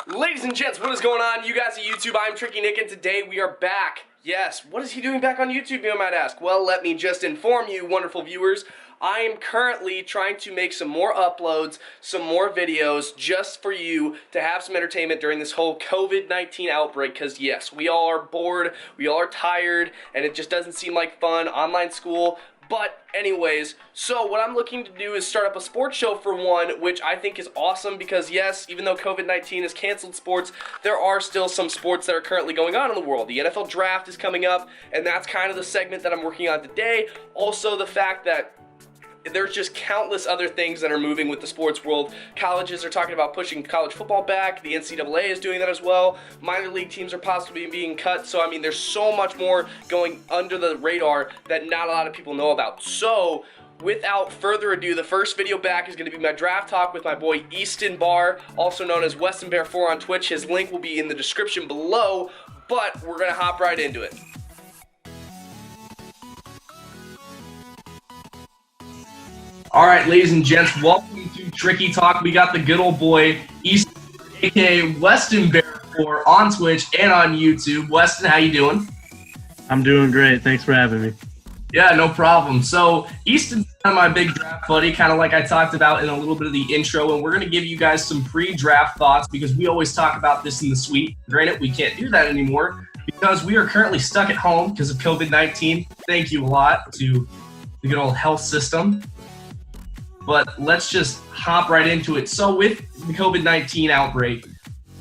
Ladies and gents, what is going on? You guys at YouTube, I'm Tricky Nick, and today we are back. Yes, what is he doing back on YouTube, you might ask? Well, let me just inform you, wonderful viewers. I am currently trying to make some more uploads, some more videos, just for you to have some entertainment during this whole COVID-19 outbreak, because yes, we all are bored, we all are tired, and it just doesn't seem like fun. Online school. But anyways, so what I'm looking to do is start up a sports show for one, which I think is awesome because yes, even though COVID-19 has canceled sports, there are still some sports that are currently going on in the world. The NFL draft is coming up, and that's kind of the segment that I'm working on today. Also, the fact that there's just countless other things that are moving with the sports world. Colleges are talking about pushing college football back. The NCAA is doing that as well. Minor league teams are possibly being cut. So, I mean, there's so much more going under the radar that not a lot of people know about. So, without further ado, the first video back is going to be my draft talk with my boy Easton Bahr, also known as Easton Bahr 4 on Twitch. His link will be in the description below, but we're going to hop right into it. All right, ladies and gents, welcome to Tricky Talk. We got the good old boy, Easton, a.k.a. Easton Bahr 4 on Twitch and on YouTube. Weston, how you doing? I'm doing great. Thanks for having me. Yeah, no problem. So, Easton's kind of my big draft buddy, kind of like I talked about in a little bit of the intro, and we're going to give you guys some pre-draft thoughts because we always talk about this in the suite. Granted, we can't do that anymore because we are currently stuck at home because of COVID-19. Thank you a lot to the good old health system. But let's just hop right into it. So with the COVID-19 outbreak,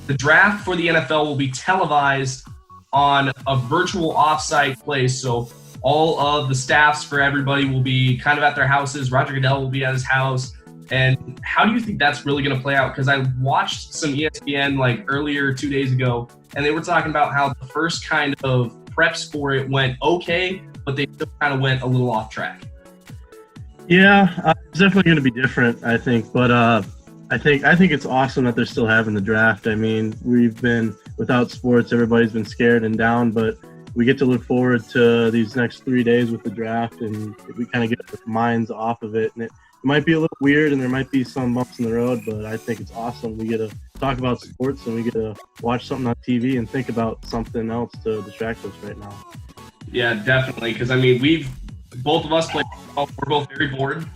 the draft for the NFL will be televised on a virtual offsite place. So all of the staffs for everybody will be kind of at their houses. Roger Goodell will be at his house. And how do you think that's really going to play out? Because I watched some ESPN like earlier 2 days ago, and they were talking about how the first kind of preps for it went okay, but they still kind of went a little off track. Yeah, it's definitely going to be different, I think. But I think it's awesome that they're still having the draft. I mean, we've been without sports, everybody's been scared and down, but we get to look forward to these next 3 days with the draft, and we kind of get our minds off of it. And it might be a little weird, and there might be some bumps in the road, but I think it's awesome. We get to talk about sports, and we get to watch something on TV and think about something else to distract us right now. Yeah, definitely. Because I mean, both of us play football. We're both very bored.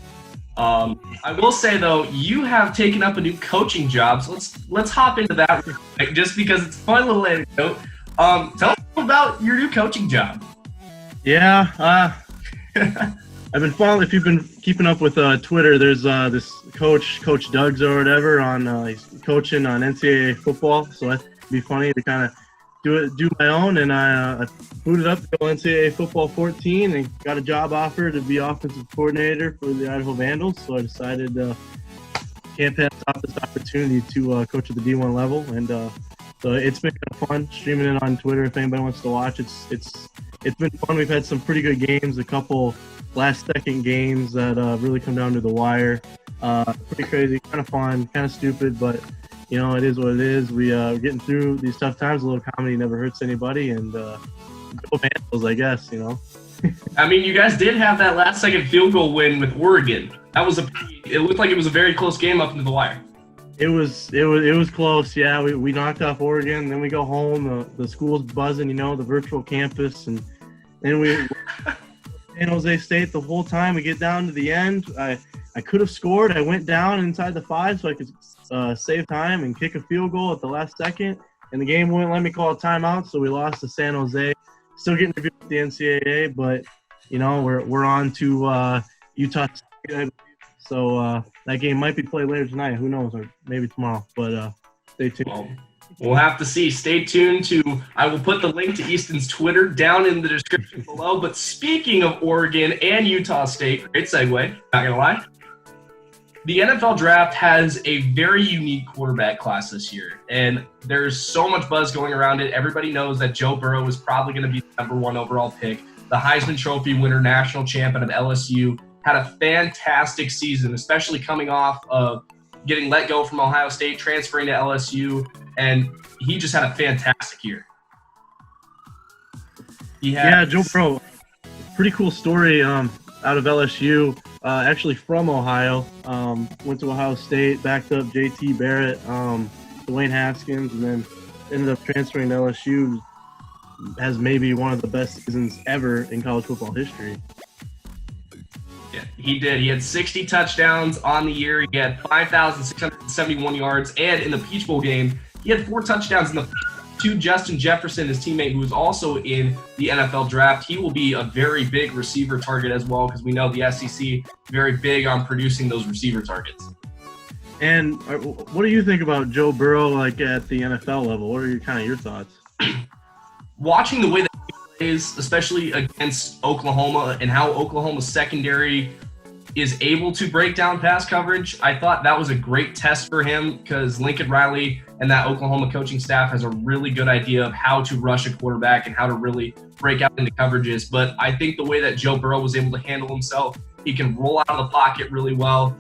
I will say though, you have taken up a new coaching job, so let's hop into that real quick, just because it's a fun little anecdote. Tell us about your new coaching job. Yeah, I've been following. If you've been keeping up with Twitter, there's this Coach Doug's or whatever on he's coaching on NCAA football, so it'd be funny to kind of do my own, and I booted up to go NCAA football 14 and got a job offer to be offensive coordinator for the Idaho Vandals. So I decided can't pass off this opportunity to coach at the D1 level, and so it's been kind of fun streaming it on Twitter. If anybody wants to watch, it's been fun. We've had some pretty good games, a couple last-second games that really come down to the wire. Pretty crazy, kind of fun, kind of stupid, but you know, it is what it is. We're getting through these tough times. A little comedy never hurts anybody, and go Vandals, I guess, you know. I mean, you guys did have that last-second field goal win with Oregon. That was it looked like it was a very close game up into the wire. It was close, yeah. We knocked off Oregon, then we go home. The school's buzzing, you know, the virtual campus, and then we San Jose State the whole time. We get down to the end. I could have scored. I went down inside the 5 so I could save time and kick a field goal at the last second, and the game wouldn't let me call a timeout, so we lost to San Jose. Still getting reviewed with the NCAA, but you know we're on to Utah State, I believe. So that game might be played later tonight. Who knows, or maybe tomorrow. But stay tuned. Well, we'll have to see. Stay tuned to. I will put the link to Easton's Twitter down in the description below. But speaking of Oregon and Utah State, great segue. Not gonna lie. The NFL draft has a very unique quarterback class this year, and there's so much buzz going around it. Everybody knows that Joe Burrow is probably going to be the #1 overall pick. The Heisman Trophy winner, national champion of LSU, had a fantastic season, especially coming off of getting let go from Ohio State, transferring to LSU, and he just had a fantastic year. Yeah, Joe Burrow, pretty cool story out of LSU. Actually from Ohio, went to Ohio State, backed up JT Barrett. Dwayne Haskins, and then ended up transferring to LSU. Has maybe one of the best seasons ever in college football history. Yeah, he did. He had 60 touchdowns on the year. He had 5,671 yards, and in the Peach Bowl game, he had 4 touchdowns in the to Justin Jefferson, his teammate, who is also in the NFL draft. He will be a very big receiver target as well, because we know the SEC very big on producing those receiver targets. And what do you think about Joe Burrow, like at the NFL level? What are your thoughts? Watching the way that he plays, especially against Oklahoma, and how Oklahoma's secondary is able to break down pass coverage, I thought that was a great test for him, because Lincoln Riley and that Oklahoma coaching staff has a really good idea of how to rush a quarterback and how to really break out into coverages. But I think the way that Joe Burrow was able to handle himself, he can roll out of the pocket really well.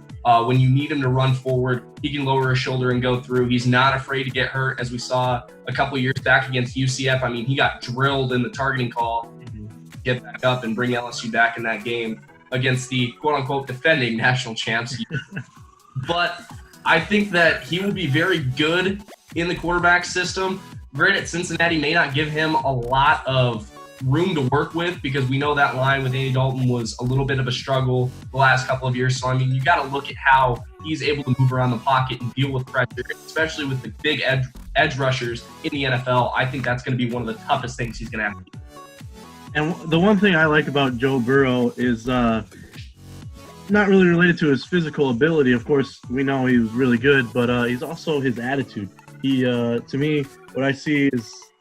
When you need him to run forward, he can lower his shoulder and go through. He's not afraid to get hurt, as we saw a couple years back against UCF. I mean, he got drilled in the targeting call, get back up and bring LSU back in that game against the quote-unquote defending national champs. But I think that he will be very good in the quarterback system. Granted, Cincinnati may not give him a lot of room to work with, because we know that line with Andy Dalton was a little bit of a struggle the last couple of years. So, I mean, you got to look at how he's able to move around the pocket and deal with pressure, especially with the big edge rushers in the NFL. I think that's going to be one of the toughest things he's going to have to do. And the one thing I like about Joe Burrow is not really related to his physical ability. Of course, we know he was really good, but he's also his attitude. He, to me, what I see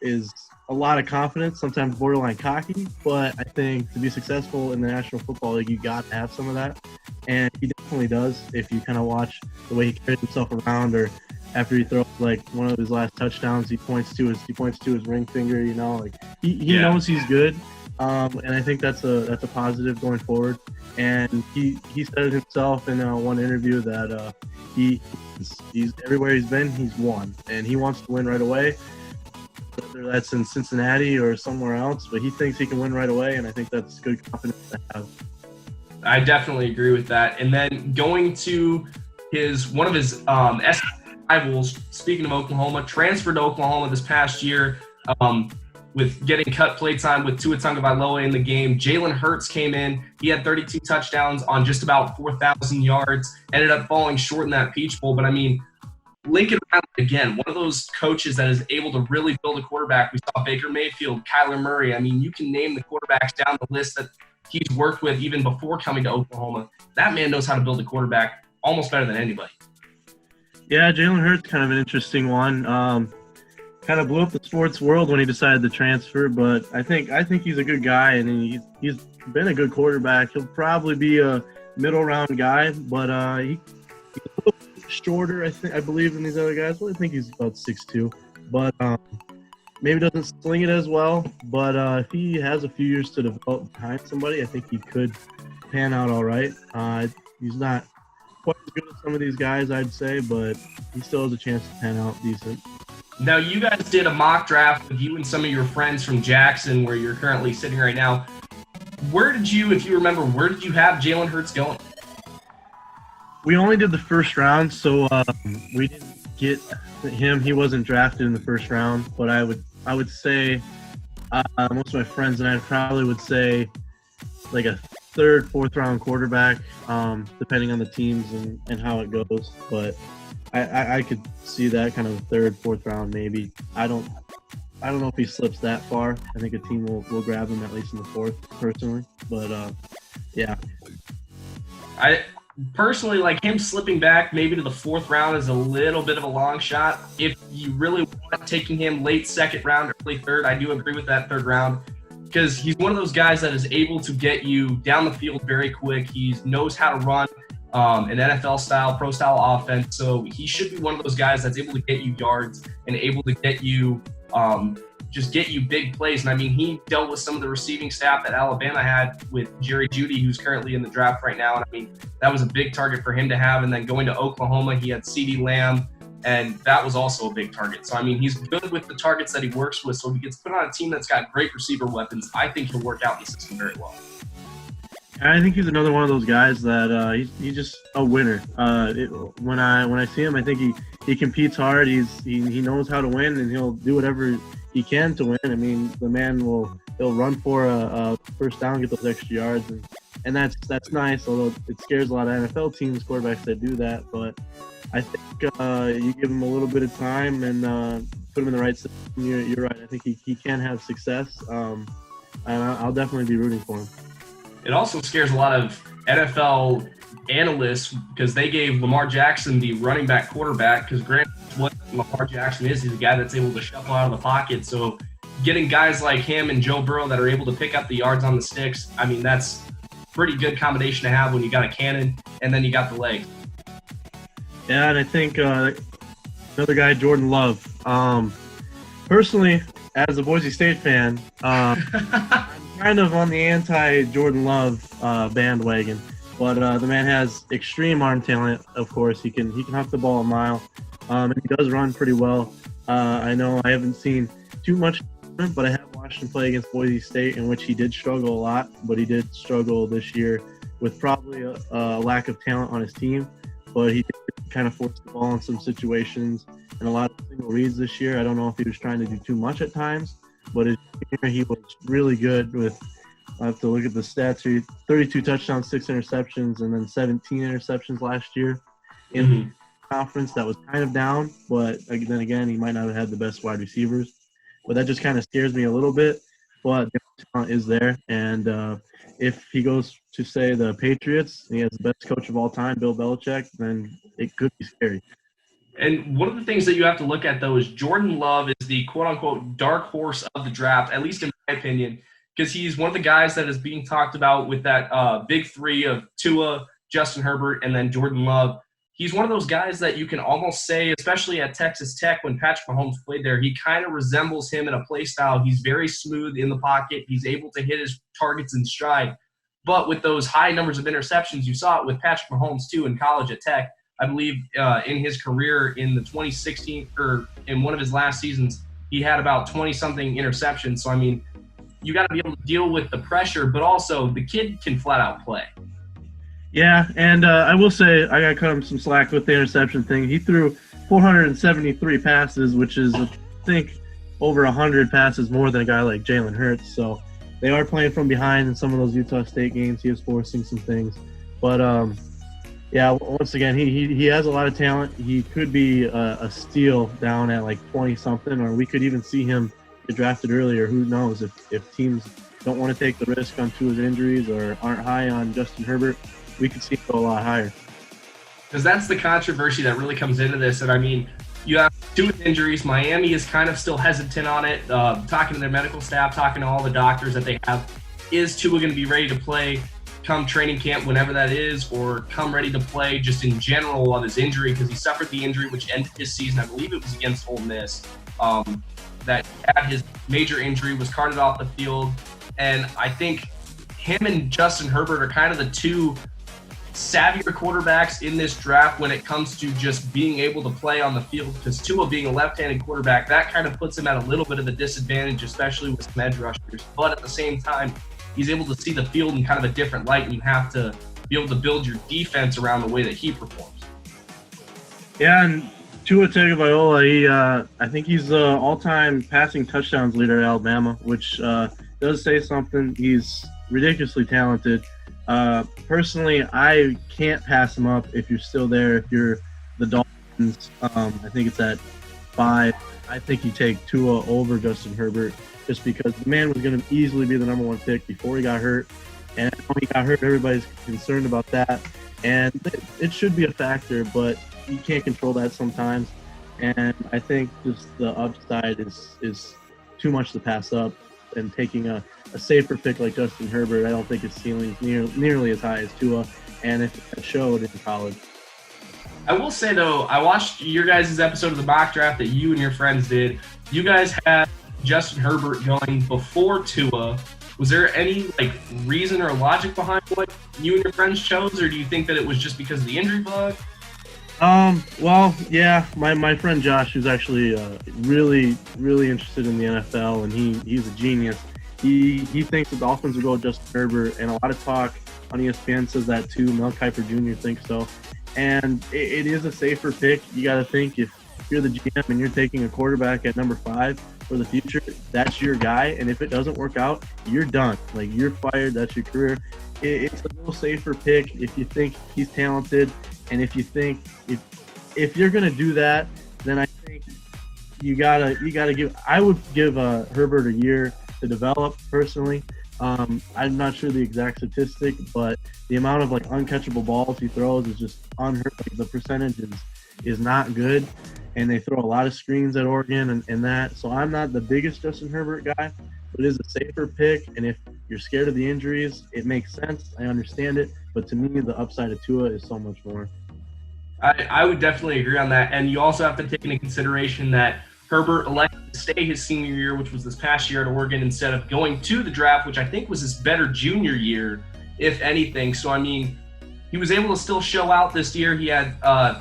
is a lot of confidence, sometimes borderline cocky, but I think to be successful in the National Football League, you got to have some of that. And he definitely does. If you kind of watch the way he carries himself around, or after he throws like one of his last touchdowns, he points to his ring finger, like he knows he's good. And I think that's a positive going forward. And he said it himself in one interview that he's everywhere he's been, he's won, and he wants to win right away, whether that's in Cincinnati or somewhere else. But he thinks he can win right away, and I think that's good confidence to have. I definitely agree with that. And then going to one of his rivals, speaking of Oklahoma, transferred to Oklahoma this past year, with getting cut play time with Tua Tagovailoa in the game. Jalen Hurts came in. He had 32 touchdowns on just about 4,000 yards, ended up falling short in that Peach Bowl. But, I mean, Lincoln Riley, again, one of those coaches that is able to really build a quarterback. We saw Baker Mayfield, Kyler Murray. I mean, you can name the quarterbacks down the list that he's worked with even before coming to Oklahoma. That man knows how to build a quarterback almost better than anybody. Yeah, Jalen Hurts, kind of an interesting one. Kind of blew up the sports world when he decided to transfer, but I think he's a good guy, and he's been a good quarterback. He'll probably be a middle round guy, but he's a little shorter, I believe, than these other guys. Well, I think he's about 6'2", but maybe doesn't sling it as well. But if he has a few years to develop behind somebody, I think he could pan out all right. He's not quite as good as some of these guys, I'd say, but he still has a chance to pan out decent. Now, you guys did a mock draft with you and some of your friends from Jackson, where you're currently sitting right now. If you remember, where did you have Jalen Hurts going? We only did the first round, so we didn't get him. He wasn't drafted in the first round, but I would say most of my friends and I probably would say like a third, fourth round quarterback, depending on the teams and how it goes. But I could see that kind of third, fourth round maybe. I don't know if he slips that far. I think a team will grab him at least in the fourth, personally. But yeah. I personally, like, him slipping back maybe to the fourth round is a little bit of a long shot. If you really want taking him late second round, early third, I do agree with that third round, because he's one of those guys that is able to get you down the field very quick. He knows how to run an NFL-style, pro-style offense, so he should be one of those guys that's able to get you yards and able to get you just get you big plays. And I mean, he dealt with some of the receiving staff that Alabama had with Jerry Jeudy, who's currently in the draft right now. And I mean, that was a big target for him to have. And then going to Oklahoma, he had CeeDee Lamb, and that was also a big target. So, I mean, he's good with the targets that he works with. So if he gets put on a team that's got great receiver weapons, I think he'll work out in the system very well. I think he's another one of those guys that he's just a winner. When I see him, I think he competes hard. He knows how to win, and he'll do whatever he can to win. I mean, the man he'll run for a first down, get those extra yards, and that's nice. Although it scares a lot of NFL teams, quarterbacks that do that. But I think you give him a little bit of time and put him in the right system. You're right. I think he can have success, and I'll definitely be rooting for him. It also scares a lot of NFL analysts because they gave Lamar Jackson the running back quarterback, because granted what Lamar Jackson is, he's a guy that's able to shuffle out of the pocket. So getting guys like him and Joe Burrow that are able to pick up the yards on the sticks, I mean, that's a pretty good combination to have when you got a cannon and then you got the legs. Yeah, and I think another guy, Jordan Love. Personally, as a Boise State fan, I'm kind of on the anti-Jordan Love bandwagon. But the man has extreme arm talent. Of course, he can huck the ball a mile, and he does run pretty well. I know I haven't seen too much of him, but I have watched him play against Boise State, in which he did struggle a lot. But he did struggle this year with probably a lack of talent on his team. But he did kind of force the ball in some situations and a lot of single reads this year. I don't know if he was trying to do too much at times, but he was really good with. I have to look at the stats here. 32 touchdowns, 6 interceptions, and then 17 interceptions last year in the conference. That was kind of down, but then again, he might not have had the best wide receivers. But that just kind of scares me a little bit. But the talent is there, and if he goes to, say, the Patriots, and he has the best coach of all time, Bill Belichick, then it could be scary. And one of the things that you have to look at, though, is Jordan Love is the quote-unquote dark horse of the draft, at least in my opinion, because he's one of the guys that is being talked about with that big three of Tua, Justin Herbert, and then Jordan Love. He's one of those guys that you can almost say, especially at Texas Tech when Patrick Mahomes played there, he kind of resembles him in a play style. He's very smooth in the pocket. He's able to hit his targets in stride. But with those high numbers of interceptions, you saw it with Patrick Mahomes, too, in college at Tech. I believe in his career in the 2016 or in one of his last seasons, he had about 20-something interceptions. So, I mean, you got to be able to deal with the pressure, but also the kid can flat out play. Yeah, and I will say I got to cut him some slack with the interception thing. He threw 473 passes, which is, I think, over 100 passes more than a guy like Jalen Hurts. So they are playing from behind in some of those Utah State games. He is forcing some things. But, yeah, once again, he has a lot of talent. He could be a steal down at like 20-something, or we could even see him get drafted earlier. Who knows? If teams don't want to take the risk on Tua's injuries or aren't high on Justin Herbert, we could see him go a lot higher. Because that's the controversy that really comes into this. And, I mean, you have Tua's injuries. Miami is kind of still hesitant on it, talking to their medical staff, talking to all the doctors that they have. Is Tua going to be ready to play come training camp, whenever that is, or come ready to play just in general of his injury? Because he suffered the injury which ended his season. I believe it was against Ole Miss. That had his major injury, was carted off the field. And I think him and Justin Herbert are kind of the two savvier quarterbacks in this draft when it comes to just being able to play on the field, because Tua being a left-handed quarterback, that kind of puts him at a little bit of a disadvantage, especially with some edge rushers. But at the same time, he's able to see the field in kind of a different light, and you have to be able to build your defense around the way that he performs. Yeah, and Tua Tagovailoa, I think he's the all-time passing touchdowns leader at Alabama, which does say something. He's ridiculously talented. Personally, I can't pass him up if you're still there. If you're the Dolphins, I think it's at 5. I think you take Tua over Justin Herbert just because the man was going to easily be the number 1 pick before he got hurt. And when he got hurt, everybody's concerned about that. And it should be a factor, but you can't control that sometimes. And I think just the upside is too much to pass up. And taking a safer pick like Justin Herbert, I don't think his ceiling is nearly as high as Tua, and it showed in college. I will say, though, I watched your guys' episode of the mock draft that you and your friends did. You guys had Justin Herbert going before Tua. Was there any reason or logic behind what you and your friends chose, or do you think that it was just because of the injury bug? Well, yeah, my friend Josh, who's actually really, really interested in the NFL, and he's a genius. he thinks the Dolphins will go with Justin Herbert, and a lot of talk on ESPN says that too. Mel Kiper Jr. thinks so. And it is a safer pick. You got to think if you're the GM and you're taking a quarterback at number 5 for the future, that's your guy. And if it doesn't work out, you're done. Like, you're fired. That's your career. It's a little safer pick if you think he's talented. And if you think if you're going to do that, then I think you gotta give. I would give Herbert a year to develop personally. I'm not sure the exact statistic, but the amount of uncatchable balls he throws is just unheard. The percentage is not good, and they throw a lot of screens at Oregon and that. So I'm not the biggest Justin Herbert guy, but it is a safer pick. And if you're scared of the injuries, it makes sense. I understand it, but to me, the upside of Tua is so much more. I would definitely agree on that, and you also have to take into consideration that Herbert elected to stay his senior year, which was this past year at Oregon, instead of going to the draft, which I think was his better junior year, if anything. So, I mean, he was able to still show out this year. He had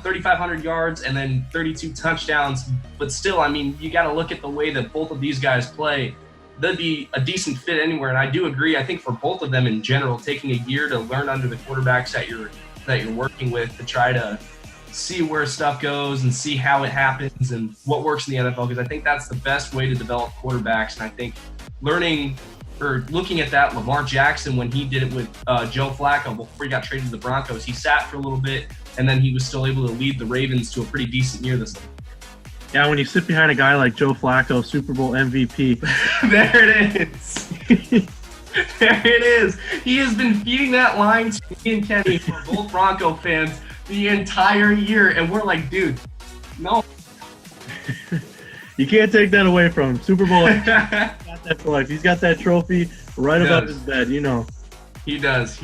3,500 yards and then 32 touchdowns. But still, I mean, you got to look at the way that both of these guys play. They'd be a decent fit anywhere. And I do agree, I think for both of them in general, taking a year to learn under the quarterbacks that you're working with to try to see where stuff goes and see how it happens and what works in the NFL, because I think that's the best way to develop quarterbacks. And I think learning or looking at that, Lamar Jackson, when he did it with Joe Flacco before he got traded to the Broncos, he sat for a little bit and then he was still able to lead the Ravens to a pretty decent year this year. Yeah, when you sit behind a guy like Joe Flacco, Super Bowl MVP. There it is. There it is. He has been feeding that line to me and Kenny for both Bronco fans the entire year, and we're like, dude, no. You can't take that away from him. Super Bowl, he's got that for life. He's got that trophy right above his bed, you know. He does.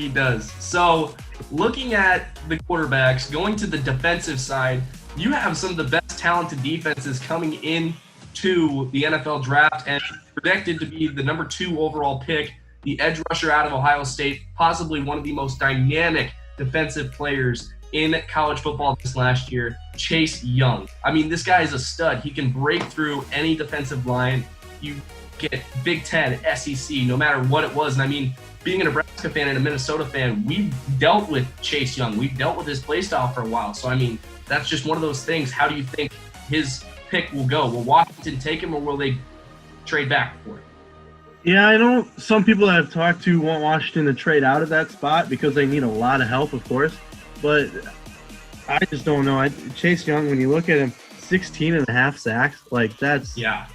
So, looking at the quarterbacks, going to the defensive side, you have some of the best talented defenses coming into the NFL draft and projected to be the number 2 overall pick, the edge rusher out of Ohio State, possibly one of the most dynamic defensive players in college football this last year, Chase Young. I mean, this guy is a stud. He can break through any defensive line. You get Big Ten, SEC, no matter what it was. And I mean, being a Nebraska fan and a Minnesota fan, we've dealt with Chase Young. We've dealt with his play style for a while. So, I mean, that's just one of those things. How do you think his pick will go? Will Washington take him or will they trade back for it? Yeah, I know some people that I've talked to want Washington to trade out of that spot because they need a lot of help, of course. But I just don't know. Chase Young, when you look at him, 16 and a half sacks, that's – yeah.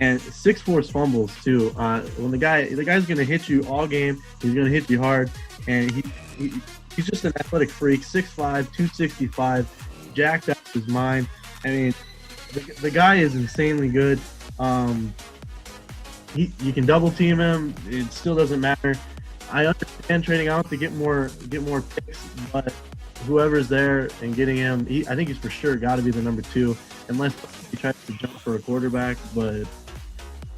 And 6 forced fumbles, too. When the guy's going to hit you all game, he's going to hit you hard, and he's just an athletic freak, 6'5", 265, jacked out of his mind. I mean, the guy is insanely good. You can double team him. It still doesn't matter. I understand trading out to get more picks, but whoever's there and getting him, I think he's for sure got to be the number 2, unless he tries to jump for a quarterback. But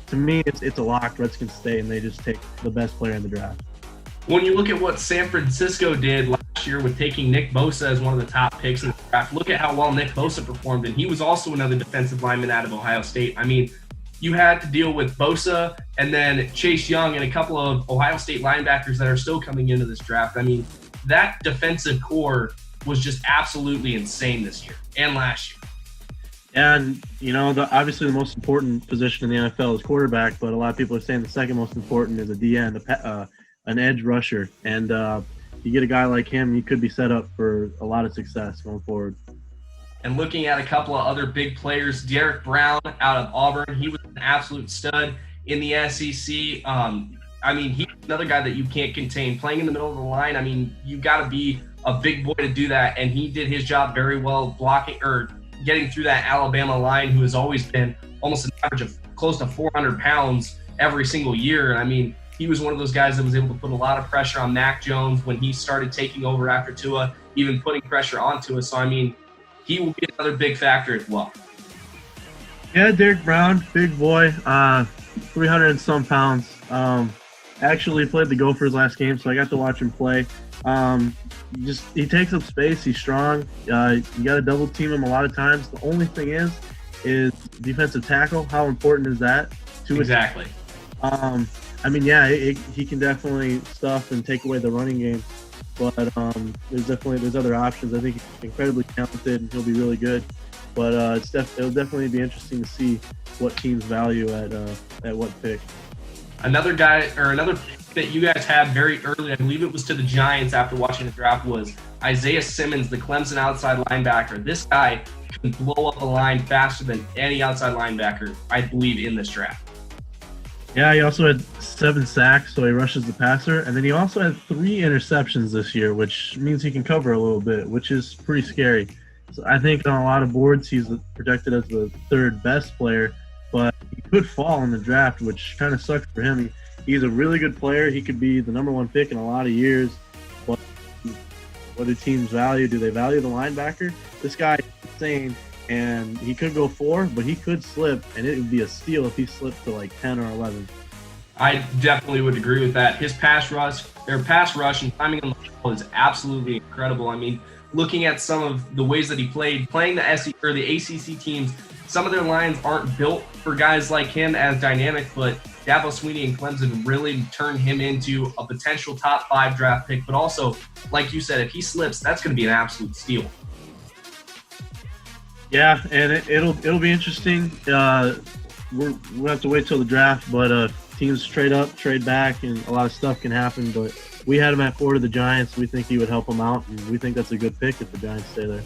to me, it's a lock. Redskins stay, and they just take the best player in the draft. When you look at what San Francisco did last year with taking Nick Bosa as one of the top picks in the draft, look at how well Nick Bosa performed, and he was also another defensive lineman out of Ohio State. I mean, you had to deal with Bosa and then Chase Young and a couple of Ohio State linebackers that are still coming into this draft. I mean, that defensive core was just absolutely insane this year and last year. And, obviously the most important position in the NFL is quarterback, but a lot of people are saying the second most important is a DN, an edge rusher. And you get a guy like him, you could be set up for a lot of success going forward. And looking at a couple of other big players, Derek Brown out of Auburn, he was an absolute stud in the SEC. I mean, he's another guy that you can't contain. Playing in the middle of the line, I mean, you got to be a big boy to do that, and he did his job very well blocking or getting through that Alabama line, who has always been almost an average of close to 400 pounds every single year. And I mean, he was one of those guys that was able to put a lot of pressure on Mac Jones when he started taking over after Tua, even putting pressure on Tua. So, I mean, he will be another big factor as well. Yeah, Derek Brown, big boy, 300 and some pounds. Actually played the Gophers last game, so I got to watch him play. He takes up space. He's strong. You got to double team him a lot of times. The only thing is defensive tackle. How important is that? Exactly. I mean, yeah, he can definitely stuff and take away the running game, but there's other options. I think he's incredibly talented and he'll be really good. But it'll definitely be interesting to see what teams value at what pick. Another guy or another pick that you guys had very early, I believe it was to the Giants after watching the draft, was Isaiah Simmons, the Clemson outside linebacker. This guy can blow up a line faster than any outside linebacker, I believe, in this draft. Yeah, he also had 7 sacks, so he rushes the passer. And then he also had 3 interceptions this year, which means he can cover a little bit, which is pretty scary. So I think on a lot of boards, he's projected as the 3rd best player, but he could fall in the draft, which kind of sucks for him. He's a really good player. He could be the number 1 pick in a lot of years. But what do teams value? Do they value the linebacker? This guy is insane. And he could go 4, but he could slip, and it would be a steal if he slipped to like 10 or 11. I definitely would agree with that. His pass rush and timing on the ball is absolutely incredible. I mean, looking at some of the ways that he playing the SEC or the ACC teams, some of their lines aren't built for guys like him as dynamic, but Dabo Swinney and Clemson really turned him into a potential top 5 draft pick. But also, like you said, if he slips, that's going to be an absolute steal. Yeah, and it'll be interesting. We'll have to wait till the draft, but teams trade up, trade back, and a lot of stuff can happen. But we had him at 4 to the Giants. We think he would help them out, and we think that's a good pick if the Giants stay there.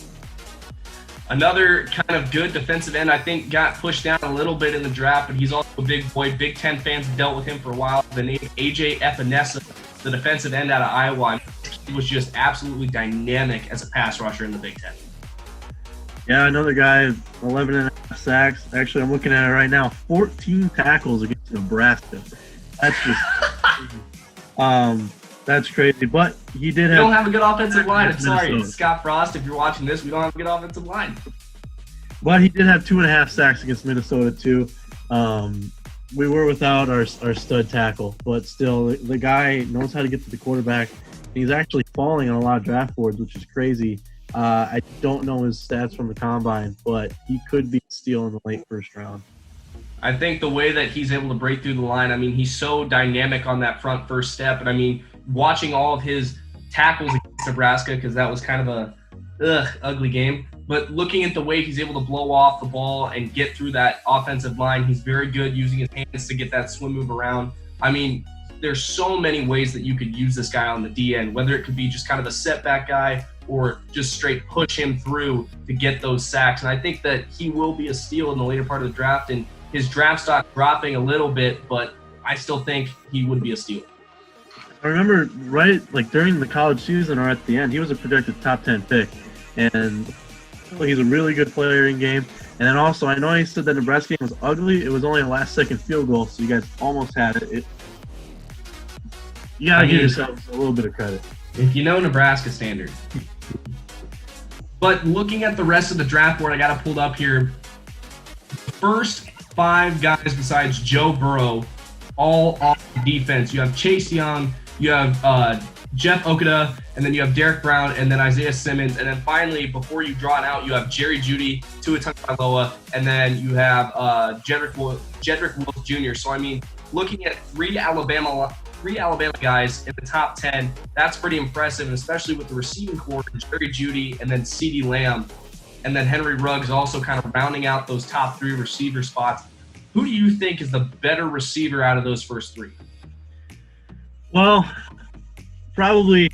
Another kind of good defensive end, I think, got pushed down a little bit in the draft, but he's also a big boy. Big Ten fans have dealt with him for a while. The name Ep1, the defensive end out of Iowa, he was just absolutely dynamic as a pass rusher in the Big Ten. Yeah, another guy, 11 and a half sacks. Actually, I'm looking at it right now. 14 tackles against Nebraska. That's just that's crazy. But he did have. We don't have a good offensive line. I'm sorry, Scott Frost. If you're watching this, we don't have a good offensive line. But he did have 2.5 sacks against Minnesota too. We were without our stud tackle, but still, the guy knows how to get to the quarterback. He's actually falling on a lot of draft boards, which is crazy. I don't know his stats from the combine, but he could be a steal in the late 1st round. I think the way that he's able to break through the line, I mean, he's so dynamic on that front first step. And I mean, watching all of his tackles against Nebraska, because that was kind of a ugly game. But looking at the way he's able to blow off the ball and get through that offensive line, he's very good using his hands to get that swim move around. I mean, there's so many ways that you could use this guy on the D end, whether it could be just kind of a setback guy or just straight push him through to get those sacks. And I think that he will be a steal in the later part of the draft, and his draft stock dropping a little bit, but I still think he would be a steal. I remember during the college season or at the end, he was a projected top 10 pick, and he's a really good player in game. And then also, I know he said that Nebraska game was ugly. It was only a last-second field goal, so you guys almost had it. You gotta give yourself a little bit of credit. If you know Nebraska standard. But looking at the rest of the draft board, I got it pulled up here. The first 5 guys besides Joe Burrow, all on defense. You have Chase Young, you have Jeff Okudah, and then you have Derek Brown, and then Isaiah Simmons. And then finally, before you draw it out, you have Jerry Jeudy, Tua Tagovailoa, and then you have Jedrick Wills Jr. So, I mean, looking at 3 Alabama guys in the top 10, that's pretty impressive, and especially with the receiving core, Jerry Jeudy and then CeeDee Lamb, and then Henry Ruggs also kind of rounding out those top 3 receiver spots. Who do you think is the better receiver out of those first 3? Well, probably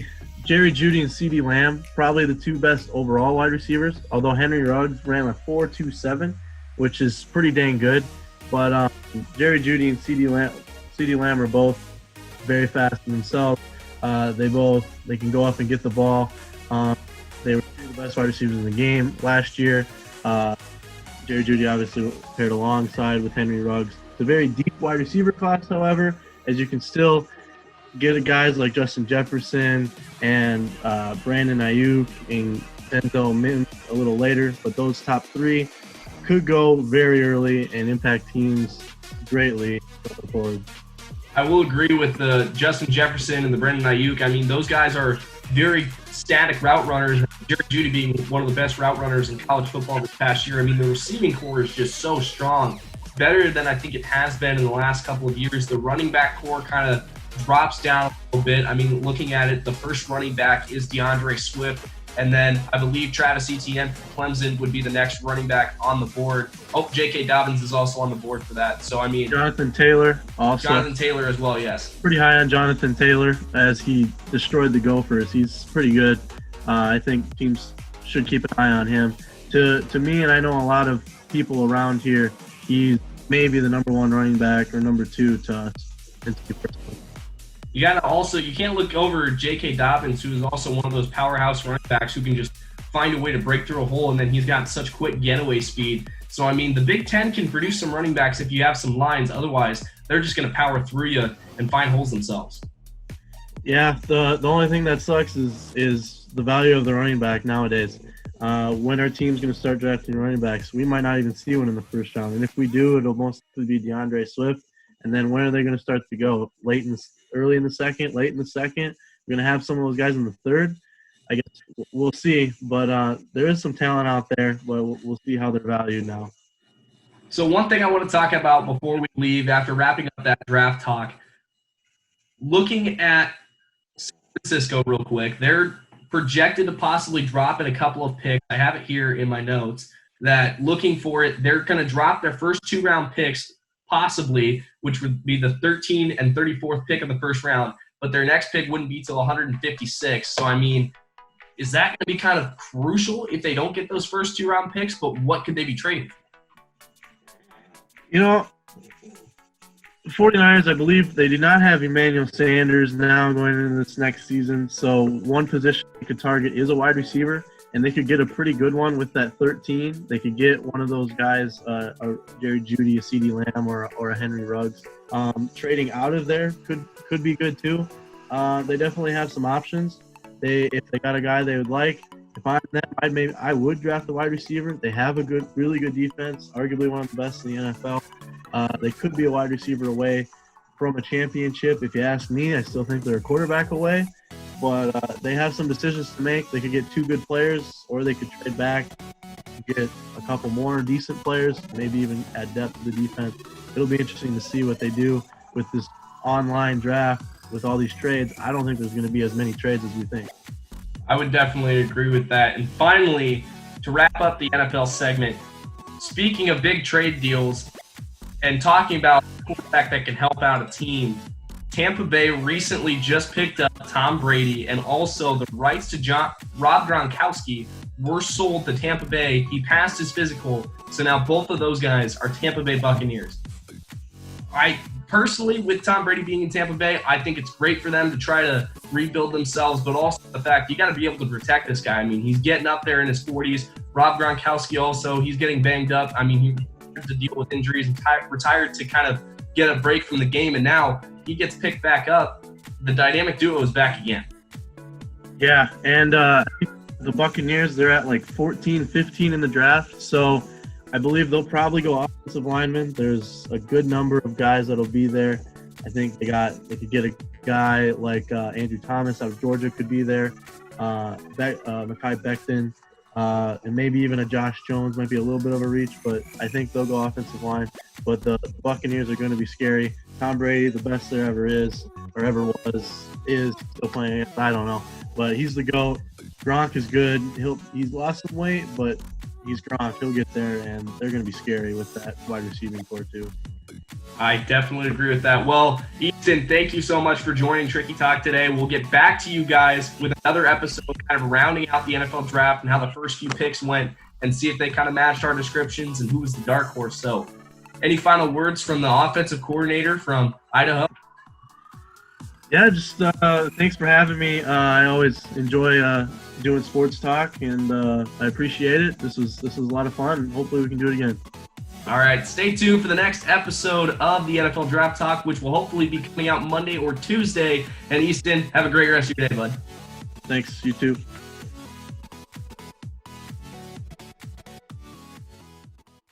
Jerry Jeudy and CeeDee Lamb, probably the 2 best overall wide receivers, although Henry Ruggs ran a 4.27, which is pretty dang good. But Jerry Jeudy and CeeDee Lamb are both very fast in themselves. They can go up and get the ball. They were 2 of the best wide receivers in the game last year. Jerry Jeudy obviously paired alongside with Henry Ruggs. It's a very deep wide receiver class, however, as you can still get guys like Justin Jefferson and Brandon Ayuk and Denzel Mims a little later, but those top 3 could go very early and impact teams greatly going forward. I will agree with the Justin Jefferson and the Brandon Ayuk. I mean, those guys are very static route runners. Jerry Jeudy being one of the best route runners in college football this past year. I mean, the receiving core is just so strong. better than I think it has been in the last couple of years. The running back core kind of drops down a little bit. I mean, looking at it, the first running back is DeAndre Swift, and then I believe Travis Etienne from Clemson would be the next running back on the board. Oh, J.K. Dobbins is also on the board for that. So, I mean, Jonathan Taylor also. Jonathan Taylor as well, yes. Pretty high on Jonathan Taylor as he destroyed the Gophers. He's pretty good. I think teams should keep an eye on him. To me, and I know a lot of people around here, he's maybe the number 1 running back or number 2 to us. You can't look over J.K. Dobbins, who is also one of those powerhouse running backs who can just find a way to break through a hole, and then he's got such quick getaway speed. So, I mean, the Big Ten can produce some running backs if you have some lines. Otherwise, they're just going to power through you and find holes themselves. Yeah, the only thing that sucks is the value of the running back nowadays. When our team's going to start drafting running backs, we might not even see one in the first round. And if we do, it'll mostly be DeAndre Swift. And then when are they going to start to go? Early in the second, late in the second? We're going to have some of those guys in the third? I guess we'll see. But there is some talent out there, but we'll see how they're valued now. So one thing I want to talk about before we leave, after wrapping up that draft talk, looking at San Francisco real quick, they're projected to possibly drop in a couple of picks. I have it here in my notes that looking for it, they're going to drop their first 2-round picks possibly, which would be the 13th and 34th pick of the first round, but their next pick wouldn't be till 156. So, I mean, is that going to be kind of crucial if they don't get those first 2-round picks? But what could they be trading? You know, the 49ers, I believe they do not have Emmanuel Sanders now going into this next season. So one position they could target is a wide receiver, and they could get a pretty good one with that 13. They could get one of those guys, a Jerry Jeudy, a CeeDee Lamb, or a Henry Ruggs. Trading out of there could be good too. They definitely have some options. If they got a guy they would like, if I'm them, I would draft a wide receiver. They have a really good defense, arguably one of the best in the NFL. They could be a wide receiver away from a championship. If you ask me, I still think they're a quarterback away. But they have some decisions to make. They could get 2 good players, or they could trade back, get a couple more decent players, maybe even add depth to the defense. It'll be interesting to see what they do with this online draft with all these trades. I don't think there's going to be as many trades as we think. I would definitely agree with that. And finally, to wrap up the NFL segment, speaking of big trade deals and talking about a quarterback that can help out a team, Tampa Bay recently just picked up Tom Brady, and also the rights to Rob Gronkowski were sold to Tampa Bay. He passed his physical, so now both of those guys are Tampa Bay Buccaneers. I personally, with Tom Brady being in Tampa Bay, I think it's great for them to try to rebuild themselves, but also the fact you got to be able to protect this guy. I mean, he's getting up there in his 40s. Rob Gronkowski also, he's getting banged up. I mean, he had to deal with injuries and retired to kind of get a break from the game, and now he gets picked back up. The dynamic duo is back again. Yeah, and the Buccaneers, they're at like 14, 15 in the draft, so I believe they'll probably go offensive linemen. There's a good number of guys that'll be there. I think they could get a guy like Andrew Thomas out of Georgia could be there, Mekhi Becton, and maybe even a Josh Jones might be a little bit of a reach, but I think they'll go offensive line. But the Buccaneers are going to be scary. Tom Brady, the best there ever is or ever was, is still playing. I don't know, but he's the GOAT. Gronk is good. He's lost some weight, but he's Gronk. He'll get there, and they're going to be scary with that wide receiving core too. I definitely agree with that. Well, Easton, thank you so much for joining Tricky Talk today. We'll get back to you guys with another episode kind of rounding out the NFL draft and how the first few picks went and see if they kind of matched our descriptions and who was the dark horse. So any final words from the offensive coordinator from Idaho? Yeah, just thanks for having me. I always enjoy doing sports talk, and I appreciate it. This was a lot of fun. Hopefully we can do it again. All right, stay tuned for the next episode of the NFL Draft Talk, which will hopefully be coming out Monday or Tuesday. And Easton, have a great rest of your day, bud. Thanks, you too.